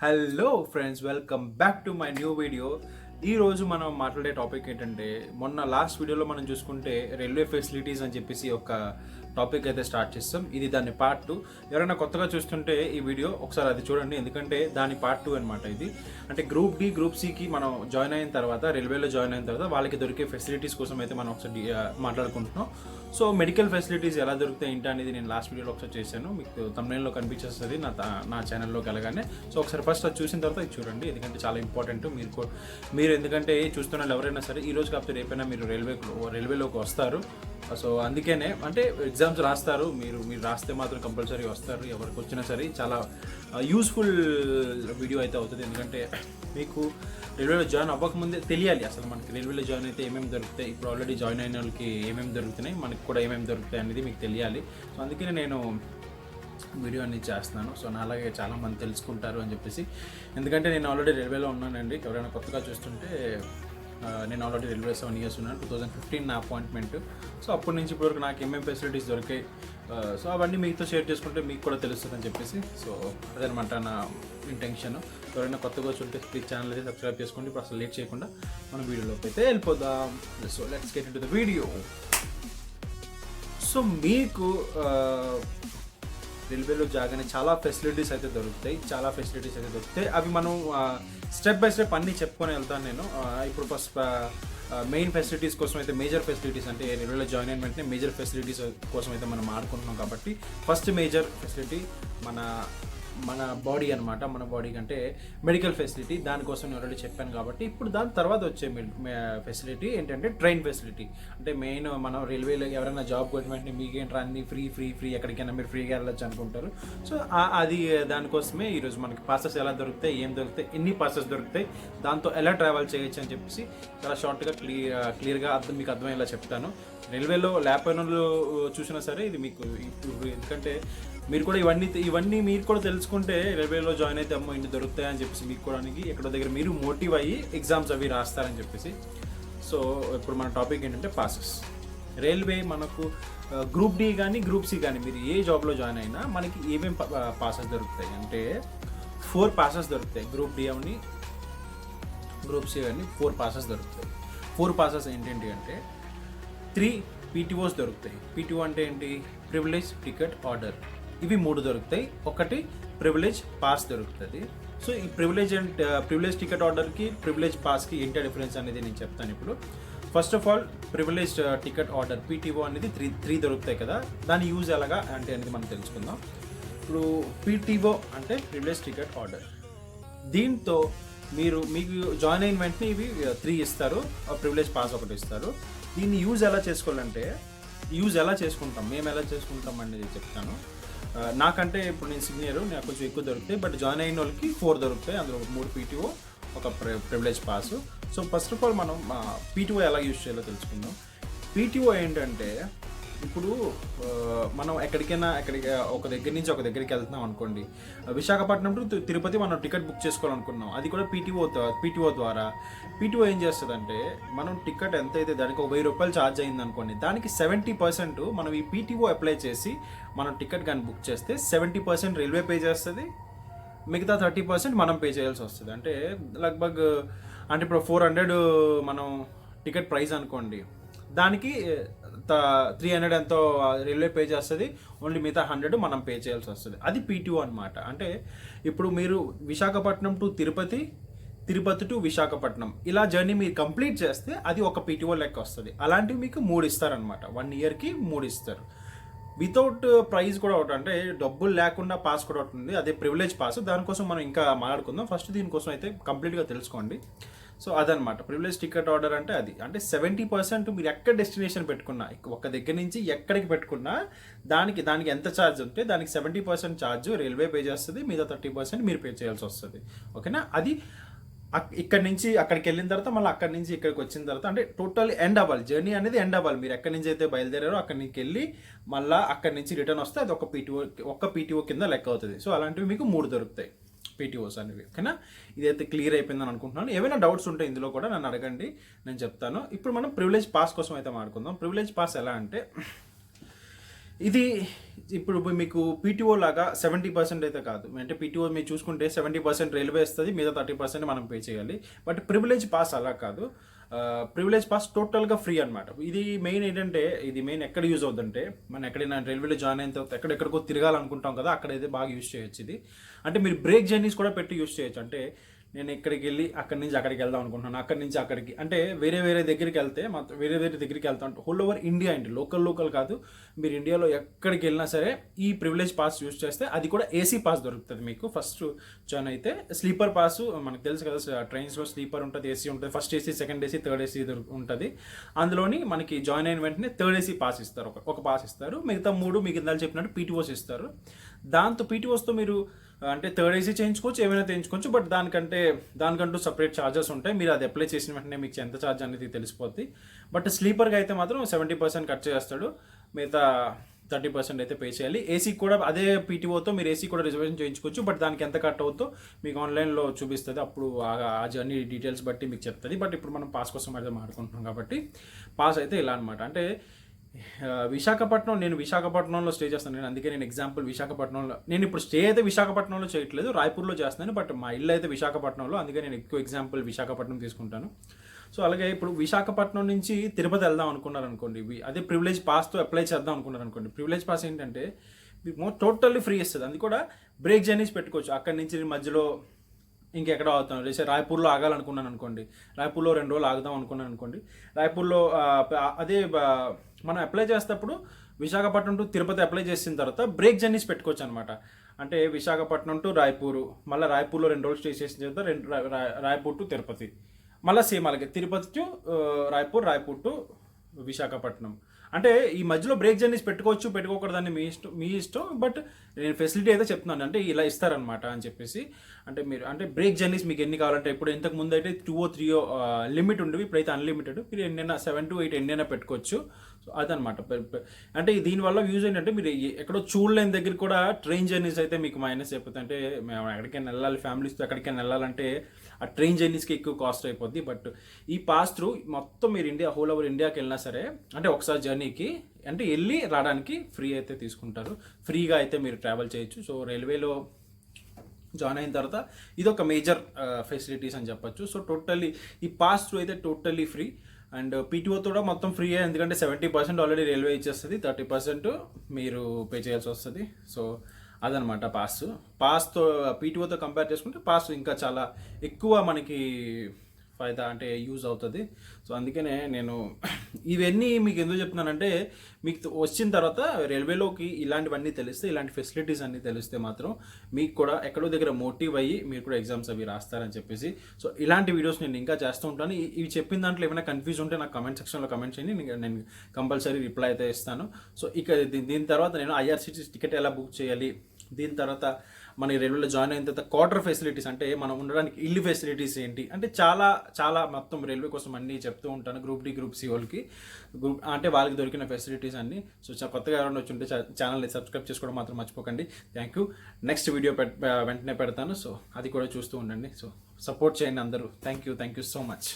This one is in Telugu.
Hello friends, welcome back to my new video. ఈరోజు మనం మాట్లాడే టాపిక్ ఏంటంటే, మొన్న లాస్ట్ వీడియోలో మనం చూసుకుంటే రైల్వే ఫెసిలిటీస్ అని చెప్పేసి ఒక టాపిక్ అయితే స్టార్ట్ చేస్తాం. ఇది దాని పార్ట్ 2. ఎవరైనా కొత్తగా చూస్తుంటే ఈ వీడియో ఒకసారి అది చూడండి, ఎందుకంటే దాని పార్ట్ 2 అనమాట ఇది. అంటే గ్రూప్ డి, గ్రూప్ సికి మనం జాయిన్ అయిన తర్వాత, రైల్వేలో జాయిన్ అయిన తర్వాత వాళ్ళకి దొరికే ఫెసిలిటీస్ కోసం అయితే మనం ఒకసారి మాట్లాడుకుంటున్నాం. సో మెడికల్ ఫెసిలిటీస్ ఎలా దొరుకుతాయి ఏంటి అనేది నేను లాస్ట్ వీడియోలో ఒకసారి చేశాను. మీకు thumbnail-లో కనిపించేస్తుంది నా ఛానల్లోకి వెళ్ళగానే. సో ఒకసారి ఫస్ట్ అది చూసిన తర్వాత ఇది చూడండి, ఎందుకంటే చాలా ఇంపార్టెంట్. మీరు ఎందుకంటే చూస్తున్న వాళ్ళు ఎవరైనా సరే ఈ రోజు కాకపోతే రేపైనా మీరు రైల్వేలోకి వస్తారు. సో అందుకనే అంటే ఎగ్జామ్స్ రాస్తారు, మీరు రాస్తే మాత్రం కంపల్సరీ వస్తారు. ఎవరికి వచ్చినా సరే చాలా యూస్ఫుల్ వీడియో అయితే అవుతుంది. ఎందుకంటే మీకు రైల్వేలో జాయిన్ అవ్వకముందే తెలియాలి అసలు మనకి రైల్వేలో జాయిన్ అయితే ఏమేమి దొరుకుతాయి, ఇప్పుడు ఆల్రెడీ జాయిన్ అయిన వాళ్ళకి ఏమేమి దొరుకుతున్నాయి, మనకి కూడా ఏమేమి దొరుకుతాయి అనేది మీకు తెలియాలి. సో అందుకనే నేను వీడియో అనేది చేస్తున్నాను. సో నా అలాగే చాలామంది తెలుసుకుంటారు అని చెప్పేసి. ఎందుకంటే నేను ఆల్రెడీ రైల్వేలో ఉన్నానండి. ఎవరైనా కొత్తగా చూస్తుంటే నేను ఆల్రెడీ రైల్వే 7 years ఉన్నాను. 2015 నా అపాయింట్మెంట్. సో అప్పటి నుంచి ఇప్పటివరకు నాకు ఏమేమి ఫెసిలిటీస్ దొరికాయి, సో అవన్నీ మీతో షేర్ చేసుకుంటే మీకు కూడా తెలుస్తుంది అని చెప్పేసి. సో అదనమాట నా ఇంటెన్షన్. ఎవరైనా కొత్తగా చూస్తే ప్లీజ్ ఛానల్ అయితే సబ్స్క్రైబ్ చేసుకోండి. ఇప్పుడు అసలు లేట్ చేయకుండా మనం వీడియోలోకి అయితే వెళ్ళిపోదాం. So let's get into the video. So మీకు రైల్వేలో జాగానే చాలా ఫెసిలిటీస్ అయితే దొరుకుతాయి. అవి మనం స్టెప్ బై స్టెప్ అన్నీ చెప్పుకొని వెళ్తాను నేను. ఇప్పుడు ఫస్ట్ మెయిన్ ఫెసిలిటీస్ కోసం అయితే, మేజర్ ఫెసిలిటీస్ అంటే రైల్వేలో జాయిన్ అయిన వెంటనే మేజర్ ఫెసిలిటీస్ కోసం అయితే మనం ఆడుకుంటున్నాం. కాబట్టి ఫస్ట్ మేజర్ ఫెసిలిటీ మన బాడీ అనమాట. మన బాడీ కంటే మెడికల్ ఫెసిలిటీ, దానికోసం నేను ఆల్రెడీ చెప్పాను. కాబట్టి ఇప్పుడు దాని తర్వాత వచ్చే ఫెసిలిటీ ఏంటంటే ట్రైన్ ఫెసిలిటీ. అంటే మెయిన్ మనం రైల్వేలో ఎవరైనా జాబ్ కొట్టిన వెంటనే మీకేంటి అన్ని ఫ్రీ ఎక్కడికైనా మీరు ఫ్రీగా వెళ్ళొచ్చు అనుకుంటారు. సో అది దానికోసమే ఈరోజు మనకి పాసెస్ ఎలా దొరుకుతాయి, ఏం దొరుకుతాయి, ఎన్ని పాసెస్ దొరుకుతాయి, దాంతో ఎలా ట్రావెల్ చేయొచ్చు అని చెప్పేసి చాలా షార్ట్గా క్లియర్గా మీకు అర్థమయ్యేలా చెప్తాను. రైల్వేలో ల్యాప్ పైనలు చూసినా సరే ఇది మీకు ఇప్పుడు, ఎందుకంటే మీరు కూడా ఇవన్నీ మీరు కూడా తెలుసుకుంటే రైల్వేలో జాయిన్ అయితే అమ్మో ఇన్ని దొరుకుతాయని చెప్పేసి మీకు కూడా ఎక్కడో దగ్గర మీరు మోటివ్ అయ్యి ఎగ్జామ్స్ అవి రాస్తారని చెప్పేసి. సో ఇప్పుడు మన టాపిక్ ఏంటంటే పాసెస్. రైల్వే మనకు గ్రూప్ డి కానీ గ్రూప్ సి కానీ మీరు ఏ జాబ్లో జాయిన్ అయినా మనకి ఏమేమి పాసెస్ దొరుకుతాయి అంటే 4 పాసెస్ దొరుకుతాయి. గ్రూప్ డి అని గ్రూప్ సి కానీ 4 పాసెస్ దొరుకుతాయి. 4 పాసెస్ ఏంటంటే అంటే 3 పీటీఓస్ దొరుకుతాయి. పీటీఓ అంటే ఏంటి? Privilege ticket order. ఇవి 3 దొరుకుతాయి. ఒకటి ప్రివిలేజ్ పాస్ దొరుకుతుంది. సో ఈ ప్రివిలేజ్ టికెట్ ఆర్డర్కి ప్రివిలేజ్ పాస్కి ఏంటి డిఫరెన్స్ అనేది నేను చెప్తాను ఇప్పుడు. First of all privilege ticket order PTO అనేది 3 దొరుకుతాయి కదా, దాని యూజ్ ఎలాగా అంటే అనేది మనం తెలుసుకుందాం. ఇప్పుడు పీటీఓ అంటే ప్రివిలేజ్ టికెట్ ఆర్డర్. దీంతో మీకు జాయిన్ అయిన వెంటనే ఇవి 3 ఇస్తారు, ప్రివిలేజ్ పాస్ ఒకటి ఇస్తారు. దీన్ని యూజ్ ఎలా చేసుకుంటాం, మేము ఎలా చేసుకుంటాం అనేది చెప్తాను. నాకంటే ఇప్పుడు నేను సీనియర్, నాకు కొంచెం ఎక్కువ దొరుకుతాయి. బట్ జాయిన్ అయిన వాళ్ళకి 4 దొరుకుతాయి. అందులో 3 పీటీఓ, ఒక privilege pass. So first of all మనం పీటీఓ ఎలా యూజ్ చేయాలో తెలుసుకుందాం. పీటీఓ ఏంటంటే ఇప్పుడు మనం ఒక దగ్గర నుంచి ఒక దగ్గరికి వెళ్తున్నాం అనుకోండి. విశాఖపట్నం టు తిరుపతి మనం టికెట్ బుక్ చేసుకోవాలనుకున్నాం, అది కూడా పీటీఓ ద్వారా. పీటీఓ ఏం చేస్తుందంటే, మనం టికెట్ ఎంత అయితే దానికి ఒక 1000 రూపాయలు ఛార్జ్ అయింది అనుకోండి, దానికి 70% మనం ఈ పీటీఓ అప్లై చేసి మనం టికెట్ కానీ బుక్ చేస్తే 70% రైల్వే పే చేస్తుంది, మిగతా 30% మనం పే చేయాల్సి వస్తుంది. అంటే లగ్భగ్ అంటే ఇప్పుడు 400 మనం టికెట్ ప్రైస్ అనుకోండి, దానికి 300 ఎంతో రైల్వే పే చేస్తుంది, ఓన్లీ మిగతా 100 మనం పే చేయాల్సి వస్తుంది. అది పీటీఓ అనమాట. అంటే ఇప్పుడు మీరు విశాఖపట్నం టు తిరుపతి టు విశాఖపట్నం ఇలా జర్నీ మీరు కంప్లీట్ చేస్తే అది ఒక పీటీఓ లెక్క వస్తుంది. అలాంటివి మీకు 3 ఇస్తారనమాట. 1 yearకి 3 ఇస్తారు. వితౌట్ ప్రైజ్ కూడా ఒకటి, అంటే డబ్బులు లేకుండా పాస్ కూడా ఒకటి ఉంది, అదే ప్రివిలేజ్ పాస్. దానికోసం మనం ఇంకా మాట్లాడుకుందాం. ఫస్ట్ దీనికోసం అయితే కంప్లీట్గా తెలుసుకోండి. సో అదనమాట ప్రివిలేజ్ టికెట్ ఆర్డర్ అంటే. అది అంటే 70% మీరు ఎక్కడ డెస్టినేషన్ పెట్టుకున్నా, ఒక దగ్గర నుంచి ఎక్కడికి పెట్టుకున్నా దానికి ఎంత ఛార్జ్ ఉంటే దానికి 70% ఛార్జ్ రైల్వే పే చేస్తుంది, మిగతా 30% మీరు పే చేయాల్సి వస్తుంది. ఓకేనా? అది ఇక్కడి నుంచి అక్కడికి వెళ్ళిన తర్వాత మళ్ళీ అక్కడి నుంచి ఇక్కడికి వచ్చిన తర్వాత అంటే టోటల్ ఎండ్ అవ్వాలి, జర్నీ అనేది ఎండ్ అవ్వాలి. మీరు ఎక్కడి నుంచి అయితే బయలుదేరారో అక్కడి నుంచి వెళ్ళి మళ్ళీ అక్కడి నుంచి రిటర్న్ వస్తే అది ఒక్క పీటీఓ కింద లెక్క అవుతుంది. సో అలాంటివి మీకు 3 దొరుకుతాయి పీటీఓస్ అనేవి. ఓకేనా? ఇదైతే క్లియర్ అయిపోయిందని అనుకుంటున్నాను. ఏమైనా డౌట్స్ ఉంటే ఇందులో కూడా నన్ను అడగండి, నేను చెప్తాను. ఇప్పుడు మనం ప్రివిలేజ్ పాస్ కోసం అయితే మాట్లాడుకుందాం. ప్రివిలేజ్ పాస్ ఎలా అంటే, ఇది ఇప్పుడు మీకు పీటీఓ లాగా 70% అయితే కాదు. అంటే పీటీఓ మీరు చూసుకుంటే 70% రైల్వే ఇస్తుంది, మీద 30% మనం పే చేయాలి. బట్ ప్రివిలేజ్ పాస్ అలా కాదు. ప్రివిలేజ్ పాస్ టోటల్గా ఫ్రీ అనమాట. ఇది మెయిన్ ఏంటంటే, ఇది మెయిన్ ఎక్కడ యూజ్ అవుతుందంటే, మనం ఎక్కడైనా రైల్వేలో జాయిన్ అయిన తర్వాత ఎక్కడెక్కడికో తిరగాలనుకుంటాం కదా, అక్కడైతే బాగా యూజ్ చేయొచ్చు ఇది. అంటే మీరు బ్రేక్ జర్నీస్ కూడా పెట్టి యూజ్ చేయొచ్చు. అంటే నేను ఇక్కడికి వెళ్ళి అక్కడి నుంచి అక్కడికి వెళ్దాం అనుకుంటున్నాను, అక్కడి నుంచి అక్కడికి, అంటే వేరే వేరే దగ్గరికి వెళ్తే వేరే వేరే దగ్గరికి వెళ్తా అంటే హోల్ ఓవర్ ఇండియా అండి, లోకల్ కాదు. మీరు ఇండియాలో ఎక్కడికి వెళ్ళినా సరే ఈ ప్రివిలేజ్ పాస్ యూజ్ చేస్తే, అది కూడా ఏసీ పాస్ దొరుకుతుంది మీకు. ఫస్ట్ జాయిన్ అయితే స్లీపర్ పాస్ మనకు తెలుసు కదా, ట్రైన్స్లో స్లీపర్ ఉంటుంది, ఏసీ ఉంటుంది, first AC, second AC, third AC ఉంటుంది. అందులోని మనకి జాయిన్ అయిన వెంటనే థర్డ్ ఏసీ పాస్ ఇస్తారు, ఒక పాస్ ఇస్తారు. మిగతా 3 మీకు ఇందాక చెప్పినట్టు పీటీఓస్ ఇస్తారు. దాంతో పీటీఓస్తో మీరు అంటే థర్డ్ ఏసీ చేయించుకోవచ్చు, ఏమైనా చేయించుకోవచ్చు. బట్ దానికంటూ సపరేట్ ఛార్జెస్ ఉంటాయి. మీరు అది అప్లై చేసిన వెంటనే మీకు ఎంత ఛార్జ్ అనేది తెలిసిపోద్ది. బట్ స్లీపర్గా అయితే మాత్రం 70% కట్ చేస్తాడు, మిగతా 30% అయితే పే చేయాలి. ఏసీ కూడా అదే పీటీఓతో మీరు ఏసీ కూడా రిజర్వేషన్ చేయించుకోవచ్చు. బట్ దానికి ఎంత కట్ అవుతుందో మీకు ఆన్లైన్లో చూపిస్తుంది. అప్పుడు ఆ జర్నీ డీటెయిల్స్ బట్టి మీకు చెప్తుంది. బట్ ఇప్పుడు మనం పాస్ కోసం అయితే మాట్లాడుకుంటున్నాం కాబట్టి పాస్ అయితే ఇలా అనమాట. అంటే విశాఖపట్నం, నేను విశాఖపట్నంలో స్టే చేస్తాను. అందుకే నేను ఎగ్జాంపుల్ విశాఖపట్నంలో, నేను ఇప్పుడు స్టే అయితే విశాఖపట్నంలో చేయట్లేదు, రాయ్పూర్లో చేస్తున్నాను. బట్ మా ఇల్లు అయితే విశాఖపట్నంలో, అందుకే నేను ఎక్కువ ఎగ్జాంపుల్ విశాఖపట్నం తీసుకుంటాను. సో అలాగే ఇప్పుడు విశాఖపట్నం నుంచి తిరుపతి వెళ్దాం అనుకున్నారు అనుకోండి, అదే ప్రివిలేజ్ పాస్తో అప్లై చేద్దాం అనుకున్నారు అనుకోండి. ప్రివిలేజ్ పాస్ ఏంటంటే టోటల్లీ ఫ్రీ ఇస్తుంది. అది కూడా బ్రేక్ జర్నీస్ పెట్టుకోవచ్చు. అక్కడి నుంచి మధ్యలో ఇంకెక్కడ అవుతాను, లేకపోతే రాయ్పూర్లో ఆగాలనుకున్నాను అనుకోండి, రాయ్పూర్లో 2 రోజులు ఆగుదాం అనుకున్నాను అనుకోండి, రాయ్పూర్లో అదే మనం అప్లై చేసేటప్పుడు విశాఖపట్నం టు తిరుపతి అప్లై చేసిన తర్వాత బ్రేక్ జర్నీస్ పెట్టుకోవచ్చు అనమాట. అంటే విశాఖపట్నం టు రాయ్పూరు, మళ్ళీ రాయ్పూర్లో 2 రోజులు స్టే చేసిన తర్వాత రాయ్పూర్ టు తిరుపతి, మళ్ళీ సేమ్ అలాగే తిరుపతి టు రాయ్పూర్ టు విశాఖపట్నం. అంటే ఈ మధ్యలో బ్రేక్ జర్నీస్ పెట్టుకోవచ్చు, పెట్టుకోకూడదని మీ ఇష్టం. బట్ నేను ఫెసిలిటీ అయితే చెప్తున్నాను, అంటే ఇలా ఇస్తారనమాట అని చెప్పేసి. అంటే మీరు అంటే బ్రేక్ జర్నీస్ మీకు ఎన్ని కావాలంటే, ఇప్పుడు ఇంతకు ముందు అయితే 2 or 3 లిమిట్ ఉండేవి, ఇప్పుడైతే అన్లిమిటెడ్. మీరు ఎన్నైనా 7 to 8 ఎన్నైనా పెట్టుకోవచ్చు. సో అదనమాట. అంటే దీనివల్ల యూజ్ ఏంటంటే, మీరు ఎక్కడో చూడలేని దగ్గర కూడా ట్రైన్ జర్నీస్ అయితే మీకు మైనస్ అయిపోతుంది. అంటే మేము ఎక్కడికైనా వెళ్ళాలి, ఫ్యామిలీస్తో ఎక్కడికైనా వెళ్ళాలంటే ఆ ట్రైన్ జర్నీస్కి ఎక్కువ కాస్ట్ అయిపోద్ది. బట్ ఈ పాస్ త్రూ మొత్తం మీరు హోల్ ఓవర్ ఇండియాకి వెళ్ళినా సరే, అంటే ఒకసారి జర్నీకి అంటే వెళ్ళి రావడానికి ఫ్రీ అయితే తీసుకుంటారు. ఫ్రీగా అయితే మీరు ట్రావెల్ చేయొచ్చు. సో రైల్వేలో జాయిన్ అయిన తర్వాత ఇది ఒక మేజర్ ఫెసిలిటీస్ అని చెప్పొచ్చు. సో టోటల్లీ ఈ పాస్ త్రూ అయితే టోటల్లీ ఫ్రీ. అండ్ పీటీఓతో కూడా మొత్తం ఫ్రీ, ఎందుకంటే 70% ఆల్రెడీ రైల్వే ఇచ్చేస్తుంది, 30% మీరు పే చేయాల్సి వస్తుంది. సో అదనమాట పాస్తో పీటీఓతో కంపేర్ చేసుకుంటే పాస్ ఇంకా చాలా ఎక్కువ మనకి ఫైదా అంటే యూజ్ అవుతుంది. సో అందుకనే నేను ఇవన్నీ మీకు ఎందుకు చెప్తున్నానంటే, మీకు వచ్చిన తర్వాత రైల్వేలోకి ఇలాంటివన్నీ తెలిస్తే, ఇలాంటి ఫెసిలిటీస్ అన్నీ తెలిస్తే మాత్రం మీకు కూడా ఎక్కడో దగ్గర మోటివ్ అయ్యి మీరు కూడా ఎగ్జామ్స్ అవి రాస్తారని చెప్పేసి. సో ఇలాంటి వీడియోస్ నేను ఇంకా చేస్తూ ఉంటాను. ఇవి చెప్పిన దాంట్లో ఏమైనా కన్ఫ్యూజ్ ఉంటే నాకు కమెంట్ సెక్షన్లో కమెంట్ చేయండి, నేను కంపల్సరీ రిప్లై అయితే ఇస్తాను. సో ఇక దీని తర్వాత నేను ఐఆర్సీటీ టికెట్ ఎలా బుక్ చేయాలి, దీని తర్వాత మన రైల్వేలో జాయిన్ అయిన తర్వాత క్వార్టర్ ఫెసిలిటీస్, అంటే మనం ఉండడానికి ఇల్లు ఫెసిలిటీస్ ఏంటి, అంటే చాలా మొత్తం రైల్వే కోసం అన్నీ చెప్తూ ఉంటాను. గ్రూప్ డి, గ్రూప్ సి వాళ్ళకి, అంటే వాళ్ళకి దొరికిన ఫెసిలిటీస్ అన్నీ. సో కొత్తగా ఎవరైనా వచ్చి ఉంటే ఛానల్ని సబ్స్క్రైబ్ చేసుకోవడం మాత్రం మర్చిపోకండి. Thank you. నెక్స్ట్ వీడియో వెంటనే పెడతాను. సో అది కూడా చూస్తూ ఉండండి. సో సపోర్ట్ చేయండి అందరూ. Thank you so much.